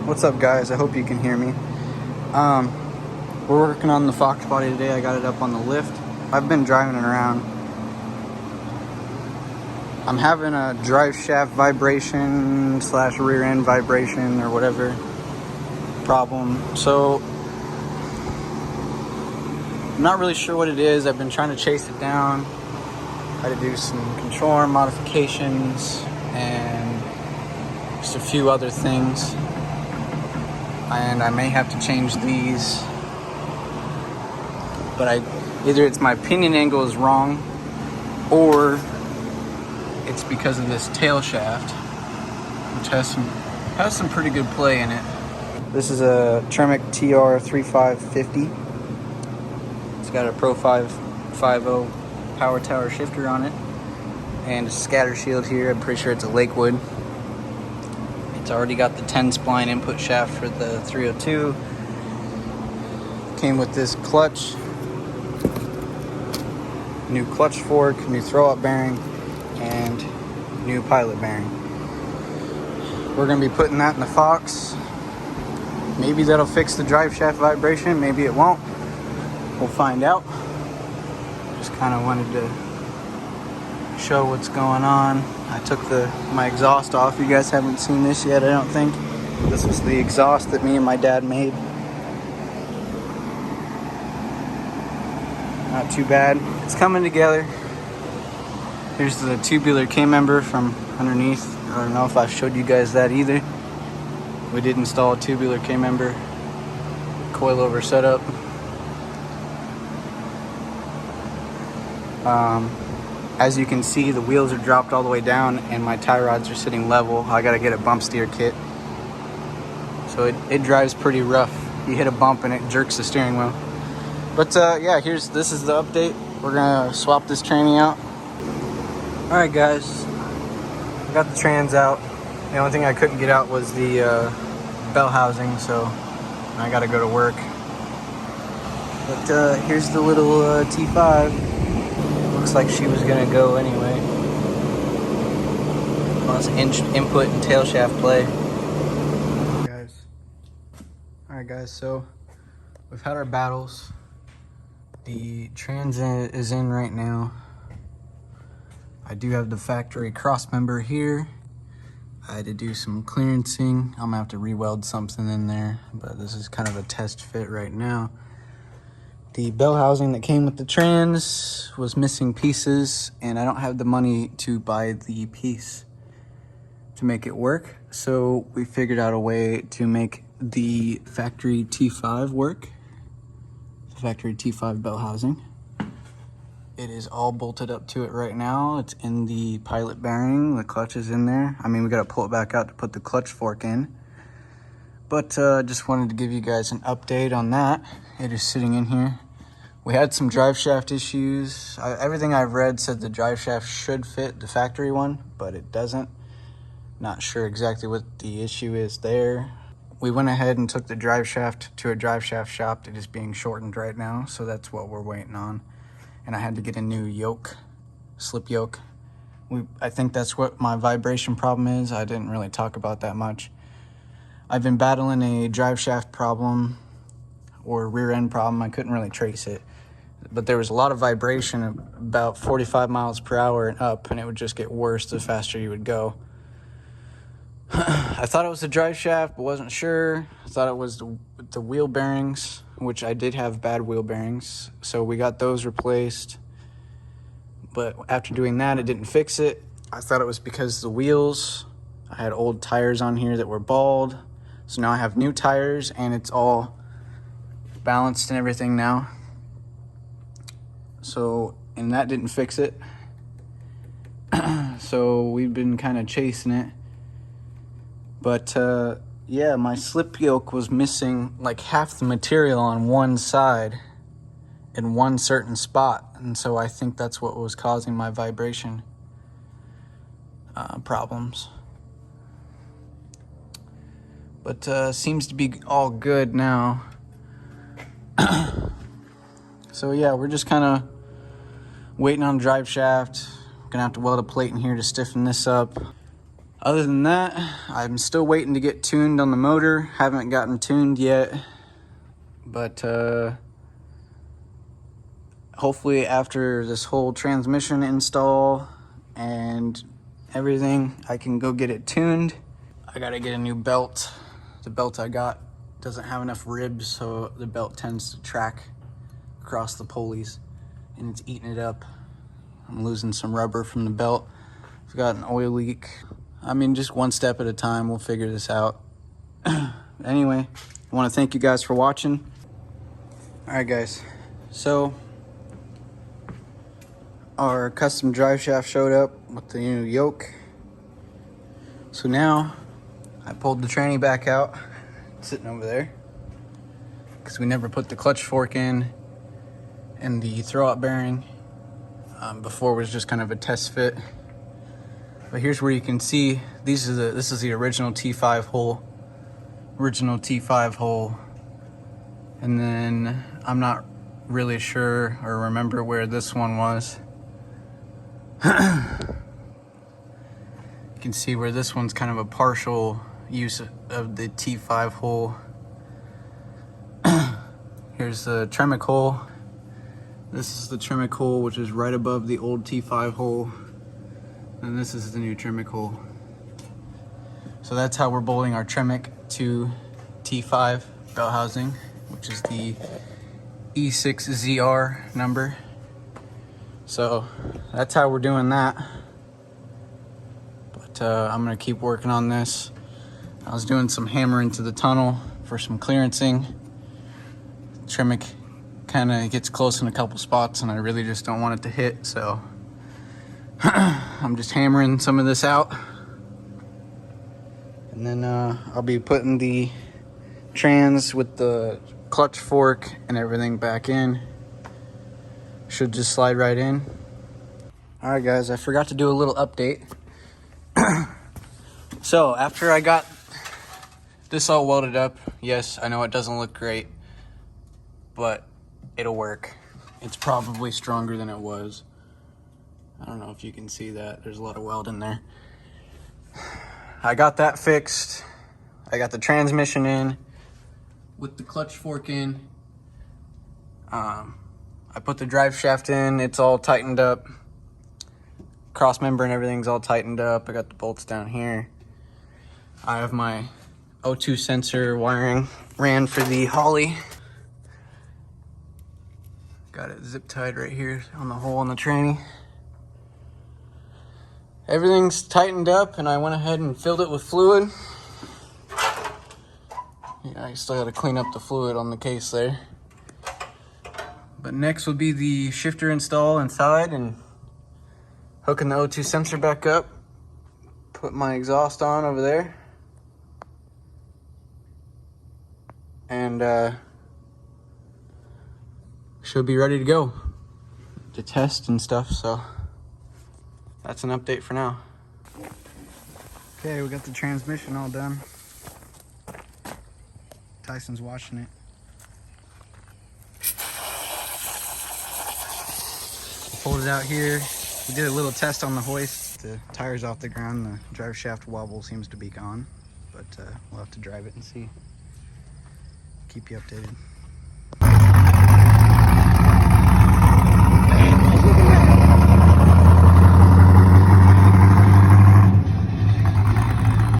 What's up, guys? I hope you can hear me. We're working on the Foxbody today. I got it up on the lift. I've been driving it around. I'm having a drive shaft vibration / rear end vibration or whatever problem. So I'm not really sure what it is. I've been trying to chase it down. I had to do some control arm modifications and just a few other things. And I may have to change these. But either it's my pinion angle is wrong, or it's because of this tail shaft, which has some pretty good play in it. This is a Tremec TR3550. It's got a Pro 550 power tower shifter on it, and a scatter shield here. I'm pretty sure it's a Lakewood. It's already got the 10 spline input shaft for the 302. Came with this clutch, new clutch fork, new throw-up bearing, and new pilot bearing. We're going to be putting that in the Fox. Maybe that'll fix the drive shaft vibration, maybe it won't. We'll find out. Just kind of wanted to show what's going on. I took my exhaust off. You guys haven't seen this yet, I don't think. This was the exhaust that me and my dad made. Not too bad. It's coming together. Here's the tubular K-member from underneath. I don't know if I showed you guys that either. We did install a tubular K-member coilover setup. As you can see, the wheels are dropped all the way down and my tie rods are sitting level. I gotta get a bump steer kit. So it drives pretty rough. You hit a bump and it jerks the steering wheel. But yeah, this is the update. We're gonna swap this tranny out. All right, guys, I got the trans out. The only thing I couldn't get out was the bell housing, so I gotta go to work. But here's the little T5. Looks like she was gonna go anyway. Lots of input and tail shaft play. All right, guys. So we've had our battles. The trans is in right now. I do have the factory cross member here. I had to do some clearancing. I'm gonna have to re-weld something in there, but this is kind of a test fit right now. The bell housing that came with the trans was missing pieces, and I don't have the money to buy the piece to make it work. So we figured out a way to make the factory T5 work. The factory T5 bell housing. It is all bolted up to it right now. It's in the pilot bearing. The clutch is in there. I mean, we got to pull it back out to put the clutch fork in. But just wanted to give you guys an update on that. It is sitting in here. We had some drive shaft issues. Everything I've read said the drive shaft should fit the factory one, but it doesn't. Not sure exactly what the issue is there. We went ahead and took the drive shaft to a drive shaft shop. It is being shortened right now, so that's what we're waiting on. And I had to get a new yoke, slip yoke. I think that's what my vibration problem is. I didn't really talk about that much. I've been battling a drive shaft problem or rear end problem. I couldn't really trace it, but there was a lot of vibration about 45 miles per hour and up, and it would just get worse the faster you would go. I thought it was the drive shaft, but wasn't sure. I thought it was the wheel bearings, which I did have bad wheel bearings, so we got those replaced. But after doing that, it didn't fix it. I thought it was because of the wheels. I had old tires on here that were bald. So now I have new tires and it's all balanced and everything now. So, and that didn't fix it. So we've been kind of chasing it. But yeah, my slip yoke was missing like half the material on one side in one certain spot. And so I think that's what was causing my vibration problems. But seems to be all good now. So yeah, we're just kind of waiting on drive shaft. Gonna have to weld a plate in here to stiffen this up. Other than that, I'm still waiting to get tuned on the motor. Haven't gotten tuned yet, but hopefully after this whole transmission install and everything, I can go get it tuned. I gotta get a new belt. The belt I got doesn't have enough ribs, so the belt tends to track across the pulleys and it's eating it up. I'm losing some rubber from the belt. I've got an oil leak. I mean, just one step at a time, we'll figure this out. Anyway, I want to thank you guys for watching. All right, guys. So, our custom drive shaft showed up with the new yoke. So now, I pulled the tranny back out, sitting over there, because we never put the clutch fork in and the throwout bearing. Before it was just kind of a test fit. But here's where you can see this is the original T5 hole. And then I'm not really sure or remember where this one was. You can see where this one's kind of a partial use of the T5 hole. Here's the Tremec hole. This is the Tremec hole, which is right above the old T5 hole. And this is the new Tremec hole. So that's how we're bolting our Tremec to T5 belt housing, which is the E6ZR number. So that's how we're doing that. But I'm gonna keep working on this. I was doing some hammering to the tunnel for some clearancing. Tremec kind of gets close in a couple spots and I really just don't want it to hit, so I'm just hammering some of this out. And then I'll be putting the trans with the clutch fork and everything back in. Should just slide right in. All right, guys, I forgot to do a little update. So after I got this all welded up, yes, I know it doesn't look great, but it'll work. It's probably stronger than it was. I don't know if you can see that. There's a lot of weld in there. I got that fixed. I got the transmission in with the clutch fork in. I put the drive shaft in. It's all tightened up. Cross member and everything's all tightened up. I got the bolts down here. I have my O2 sensor wiring ran for the Holly. Got it zip tied right here on the hole in the tranny. Everything's tightened up and I went ahead and filled it with fluid. Yeah, I still gotta clean up the fluid on the case there. But next will be the shifter install inside and hooking the O2 sensor back up. Put my exhaust on over there. And should be ready to go to test and stuff, so that's an update for now. Okay, we got the transmission all done. Tyson's washing it. Pulled it out here. We did a little test on the hoist. The tire's off the ground. The drive shaft wobble seems to be gone, but we'll have to drive it and see. Keep you updated.